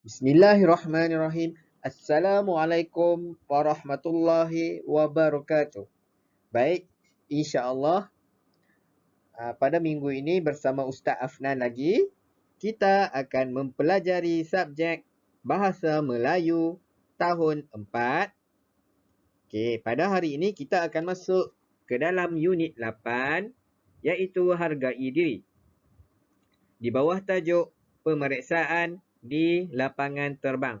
Bismillahirrahmanirrahim. Assalamualaikum warahmatullahi wabarakatuh. Baik, insya-Allah pada minggu ini bersama Ustaz Afnan lagi, kita akan mempelajari subjek Bahasa Melayu tahun 4. Okey, pada hari ini kita akan masuk ke dalam unit 8 iaitu hargai diri. Di bawah tajuk pemeriksaan di lapangan terbang.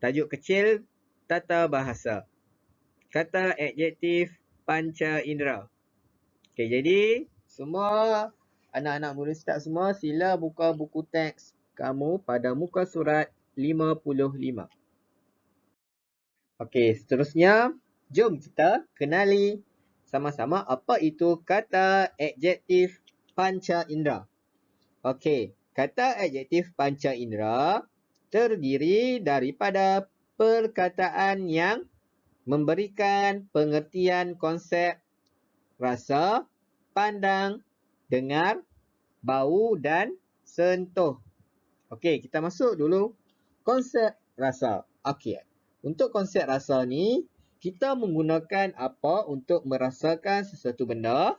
Tajuk kecil, tata bahasa. Kata adjektif panca indera. Okey, jadi semua anak-anak murid Ustaz semua sila buka buku teks kamu pada muka surat 55. Okey, seterusnya jom kita kenali sama-sama apa itu kata adjektif panca indera. Okey, kata adjektif panca indera terdiri daripada perkataan yang memberikan pengertian konsep rasa, pandang, dengar, bau dan sentuh. Okey, kita masuk dulu konsep rasa. Okey. Untuk konsep rasa ni, kita menggunakan apa untuk merasakan sesuatu benda?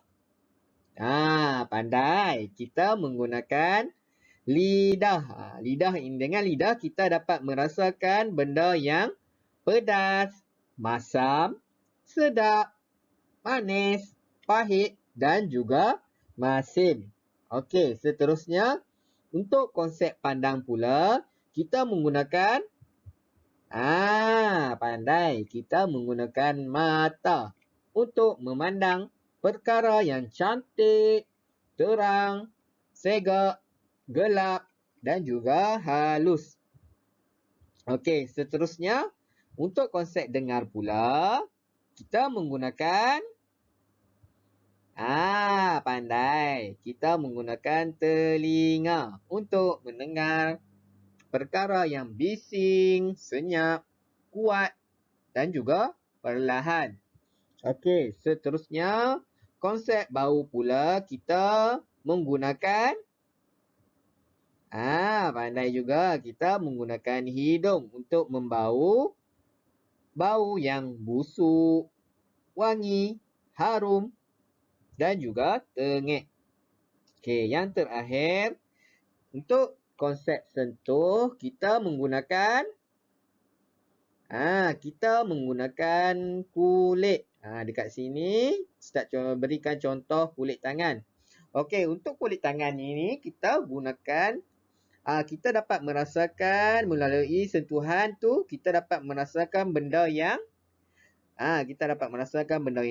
Pandai. Kita menggunakan lidah. Dengan lidah kita dapat merasakan benda yang pedas, masam, sedap, manis, pahit dan juga masin. Okey, seterusnya untuk konsep pandang pula, kita menggunakan pandai. Kita menggunakan mata untuk memandang perkara yang cantik, terang, segak, gelap dan juga halus. Okey, seterusnya untuk konsep dengar pula, kita menggunakan pandai. Kita menggunakan telinga untuk mendengar perkara yang bising, senyap, kuat dan juga perlahan. Okey, seterusnya konsep bau pula kita menggunakan pandai juga. Kita menggunakan hidung untuk membau bau yang busuk, wangi, harum dan juga tengik. Okey, yang terakhir untuk konsep sentuh kita menggunakan kulit. Dekat sini Ustaz berikan contoh kulit tangan. Okey, untuk kulit tangan ini kita gunakan kita dapat merasakan melalui sentuhan tu kita dapat merasakan benda yang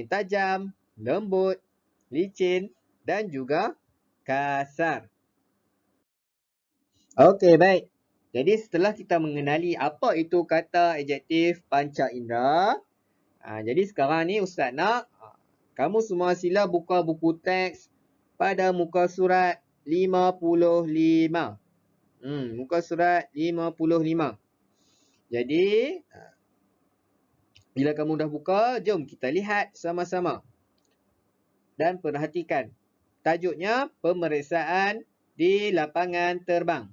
tajam, lembut, licin dan juga kasar. Okey, baik. Jadi setelah kita mengenali apa itu kata adjektif panca indera, jadi sekarang ni Ustaz nak kamu semua sila buka buku teks pada muka surat 55. Muka surat 55. Jadi bila kamu dah buka, jom kita lihat sama-sama. Dan perhatikan. Tajuknya pemeriksaan di lapangan terbang.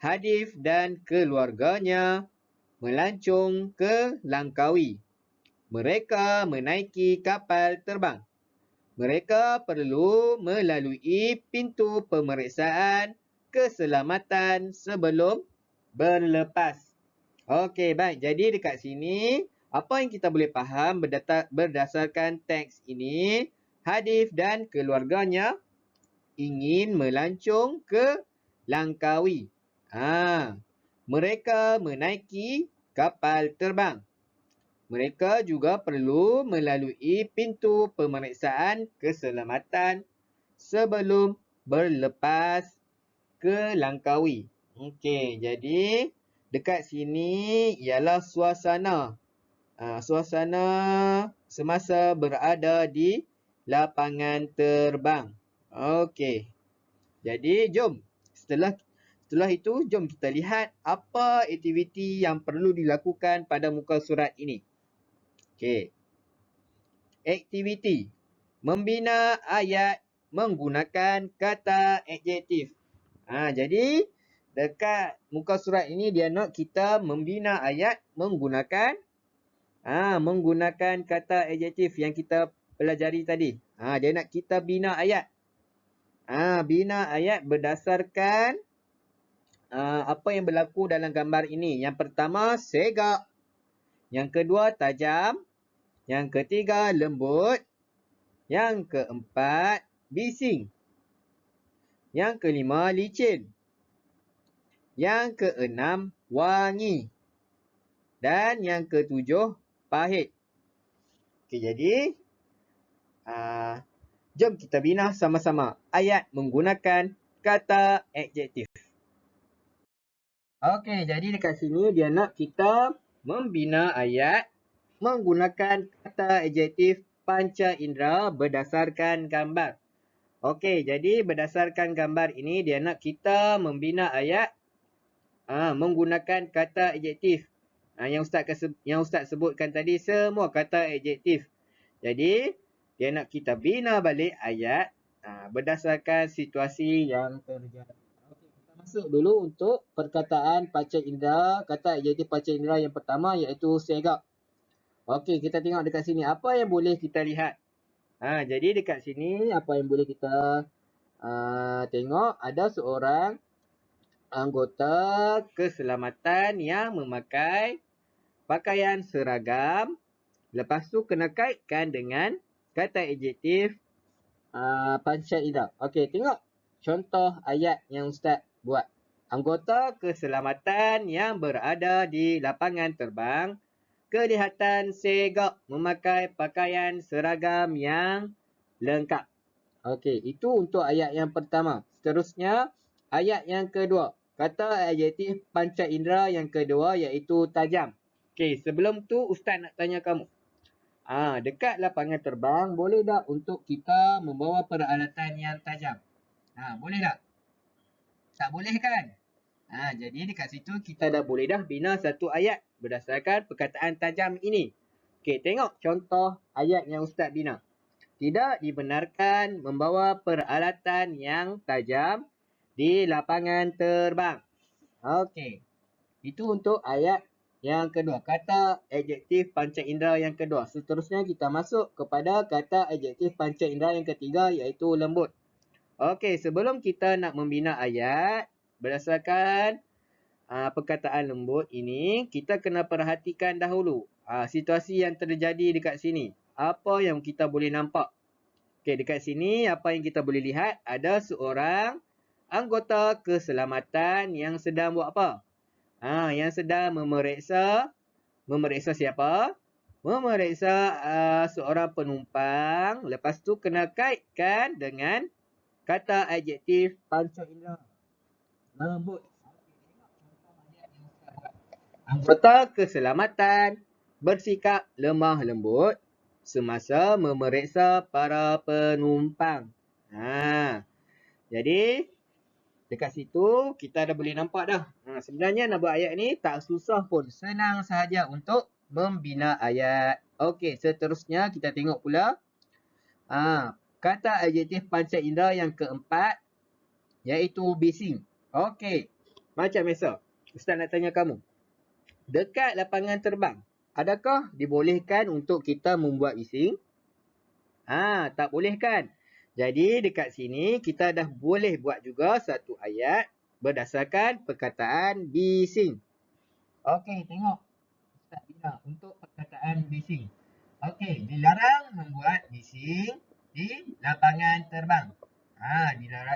Hadif dan keluarganya melancong ke Langkawi. Mereka menaiki kapal terbang. Mereka perlu melalui pintu pemeriksaan keselamatan sebelum berlepas. Okey, baik. Jadi dekat sini, apa yang kita boleh faham berdasarkan teks ini, Hadif dan keluarganya ingin melancong ke Langkawi. Mereka menaiki kapal terbang. Mereka juga perlu melalui pintu pemeriksaan keselamatan sebelum berlepas ke Langkawi. Okey, jadi dekat sini ialah suasana. Suasana semasa berada di lapangan terbang. Okey. Jadi jom setelah itu jom kita lihat apa aktiviti yang perlu dilakukan pada muka surat ini. Okey. Aktiviti membina ayat menggunakan kata adjektif. Jadi dekat muka surat ini dia nak kita membina ayat menggunakan menggunakan kata adjektif yang kita pelajari tadi. Dia nak kita bina ayat. Bina ayat berdasarkan apa yang berlaku dalam gambar ini. Yang pertama, segak. Yang kedua, tajam. Yang ketiga, lembut. Yang keempat, bising. Yang kelima, licin. Yang keenam, wangi. Dan yang ketujuh, pahit. Okey, jadi jom kita bina sama-sama ayat menggunakan kata adjektif. Okey, jadi dekat sini dia nak kita membina ayat menggunakan kata adjektif panca indera berdasarkan gambar. Okey, jadi berdasarkan gambar ini dia nak kita membina ayat menggunakan kata adjektif. Yang Ustaz sebutkan tadi semua kata adjektif. Jadi dia nak kita bina balik ayat berdasarkan situasi yang terjadi. Masuk dulu untuk perkataan panca indera, kata adjektif panca indera yang pertama iaitu segak. Okey, kita tengok dekat sini apa yang boleh kita lihat. Jadi dekat sini apa yang boleh kita tengok ada seorang anggota keselamatan yang memakai pakaian seragam. Lepas tu kena kaitkan dengan kata adjektif panca indera. Okey, tengok contoh ayat yang Ustaz buat. Anggota keselamatan yang berada di lapangan terbang kelihatan segak memakai pakaian seragam yang lengkap. Okey, itu untuk ayat yang pertama. Seterusnya, ayat yang kedua. Kata adjektif panca indera yang kedua iaitu tajam. Okey, sebelum tu Ustaz nak tanya kamu. Dekat lapangan terbang, boleh tak untuk kita membawa peralatan yang tajam? Boleh tak? Tak boleh kan? Jadi dekat situ kita dah boleh dah bina satu ayat berdasarkan perkataan tajam ini. Okey, tengok contoh ayat yang Ustaz bina. Tidak dibenarkan membawa peralatan yang tajam di lapangan terbang. Okey. Itu untuk ayat yang kedua. Kata adjektif panca indera yang kedua. Seterusnya kita masuk kepada kata adjektif panca indera yang ketiga iaitu lembut. Okey, sebelum kita nak membina ayat berdasarkan perkataan lembut ini, kita kena perhatikan dahulu situasi yang terjadi dekat sini. Apa yang kita boleh nampak? Okey, dekat sini apa yang kita boleh lihat ada seorang anggota keselamatan yang sedang buat apa? Yang sedang memeriksa siapa? Memeriksa seorang penumpang. Lepas tu kena kaitkan dengan kata adjektif panca indera. Lembut. Anggota keselamatan bersikap lemah lembut semasa memeriksa para penumpang. Jadi dekat situ kita dah boleh nampak dah. Sebenarnya nak buat ayat ni tak susah pun. Senang sahaja untuk membina ayat. Okey, seterusnya kita tengok pula. Kata adjektif panca indera yang keempat iaitu bising. Okey, macam biasa. Ustaz nak tanya kamu. Dekat lapangan terbang, adakah dibolehkan untuk kita membuat bising? Tak boleh kan? Jadi dekat sini kita dah boleh buat juga satu ayat berdasarkan perkataan bising. Okey, tengok. Ustaz bina untuk perkataan bising. Okey, dilarang membuat bising di lapangan terbang.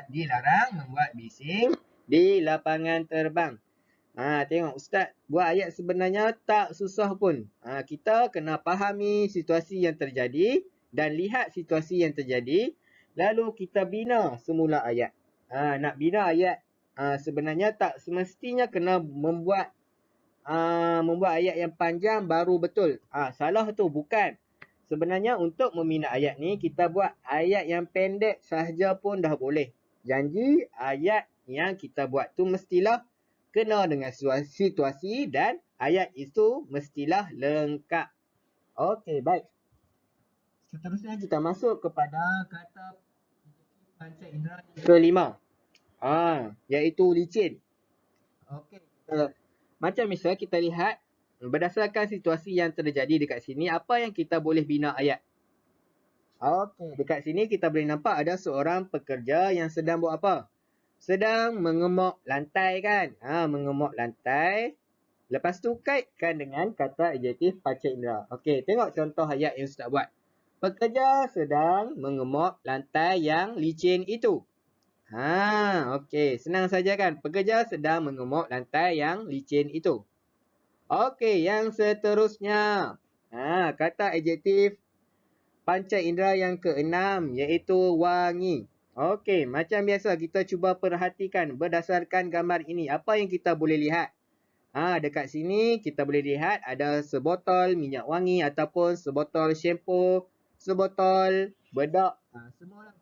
Dilarang membuat bising di lapangan terbang. Tengok Ustaz buat ayat sebenarnya tak susah pun. Kita kena fahami situasi yang terjadi dan lihat situasi yang terjadi. Lalu kita bina semula ayat. Nak bina ayat sebenarnya tak semestinya kena membuat ayat yang panjang baru betul. Salah tu bukan. Sebenarnya untuk membina ayat ni kita buat ayat yang pendek sahaja pun dah boleh. Janji ayat yang kita buat tu mestilah kena dengan situasi dan ayat itu mestilah lengkap. Okey, baik. Seterusnya kita masuk kepada kata panca indera yang kelima. Iaitu licin. Okey. Macam misal kita lihat berdasarkan situasi yang terjadi dekat sini, apa yang kita boleh bina ayat? Okey, dekat sini kita boleh nampak ada seorang pekerja yang sedang buat apa? Sedang mengemok lantai kan? Mengemok lantai. Lepas tu kaitkan dengan kata adjektif panca indera. Okey, tengok contoh ayat yang Ustaz buat. Pekerja sedang mengemok lantai yang licin itu. Okey, senang saja kan? Pekerja sedang mengemok lantai yang licin itu. Okey, yang seterusnya. Kata adjektif panca indera yang keenam iaitu wangi. Okey, macam biasa kita cuba perhatikan berdasarkan gambar ini. Apa yang kita boleh lihat? Dekat sini kita boleh lihat ada sebotol minyak wangi ataupun sebotol shampoo, sebotol bedak. Semua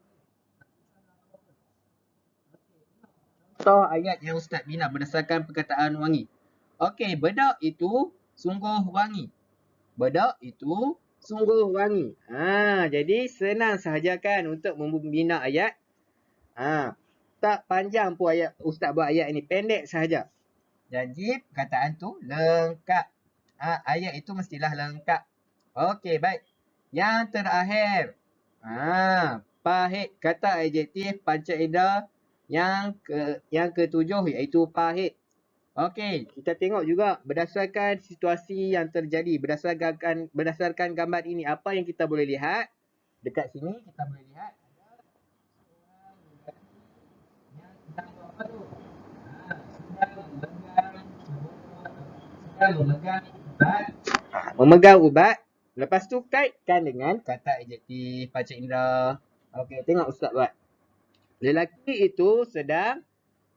contoh ayat yang Ustaz bina berdasarkan perkataan wangi. Okey, bedak itu sungguh wangi. Bedak itu sungguh wangi. Jadi senang sahaja kan untuk membina ayat. Tak panjang pun ayat Ustaz buat ayat ini, pendek sahaja. Jadi perkataan tu lengkap. Ayat itu mestilah lengkap. Okey, baik. Yang terakhir. Pahit. Kata adjektif panca indera yang ketujuh iaitu pahit. Okey, kita tengok juga berdasarkan situasi yang terjadi, berdasarkan gambar ini apa yang kita boleh lihat? Dekat sini kita boleh lihat ada seorang lelaki yang sedang buat apa tu? Sedang memegang ubat. Memegang ubat. Lepas tu kaitkan dengan kata adjektif panca indera. Okey, tengok Ustaz buat. Lelaki itu sedang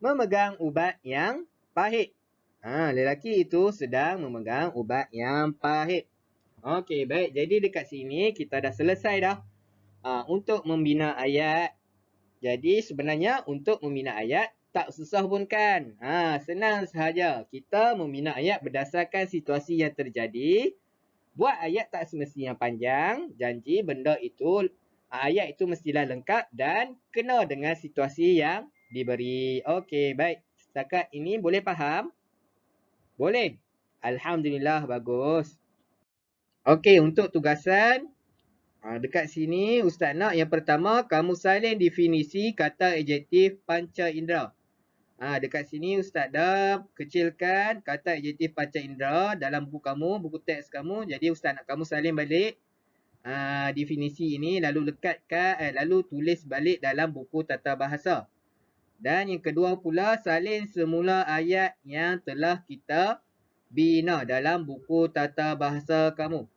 memegang ubat yang pahit. Lelaki itu sedang memegang ubat yang pahit. Okey, baik. Jadi dekat sini kita dah selesai dah untuk membina ayat. Jadi sebenarnya untuk membina ayat tak susah pun kan? Senang sahaja. Kita membina ayat berdasarkan situasi yang terjadi. Buat ayat tak semestinya panjang. Janji benda itu, ayat itu mestilah lengkap dan kena dengan situasi yang diberi. Okey, baik. Setakat ini boleh faham? Boleh? Alhamdulillah, bagus. Okey, untuk tugasan, dekat sini Ustaz nak yang pertama, kamu salin definisi kata adjektif panca indera. Dekat sini Ustaz dah kecilkan kata adjektif panca indera dalam buku kamu, buku teks kamu. Jadi Ustaz nak kamu salin balik definisi ini lalu lalu tulis balik dalam buku tata bahasa. Dan yang kedua pula, salin semula ayat yang telah kita bina dalam buku tata bahasa kamu.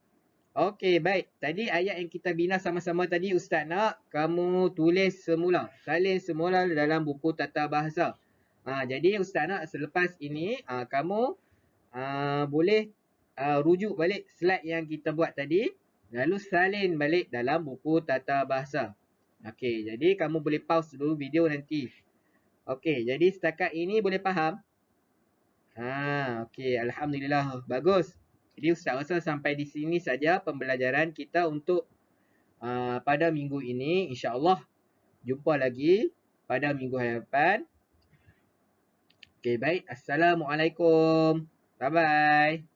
Okey, baik. Tadi ayat yang kita bina sama-sama tadi Ustaz nak kamu tulis semula. Salin semula dalam buku tata bahasa. Jadi Ustaz nak selepas ini kamu boleh rujuk balik slide yang kita buat tadi. Lalu salin balik dalam buku tata bahasa. Okey, jadi kamu boleh pause dulu video nanti. Okey, jadi setakat ini boleh faham? Okey, alhamdulillah. Bagus. Jadi Ustaz rasa sampai di sini saja pembelajaran kita untuk pada minggu ini. InsyaAllah jumpa lagi pada minggu hadapan. Okey, baik. Assalamualaikum. Bye-bye.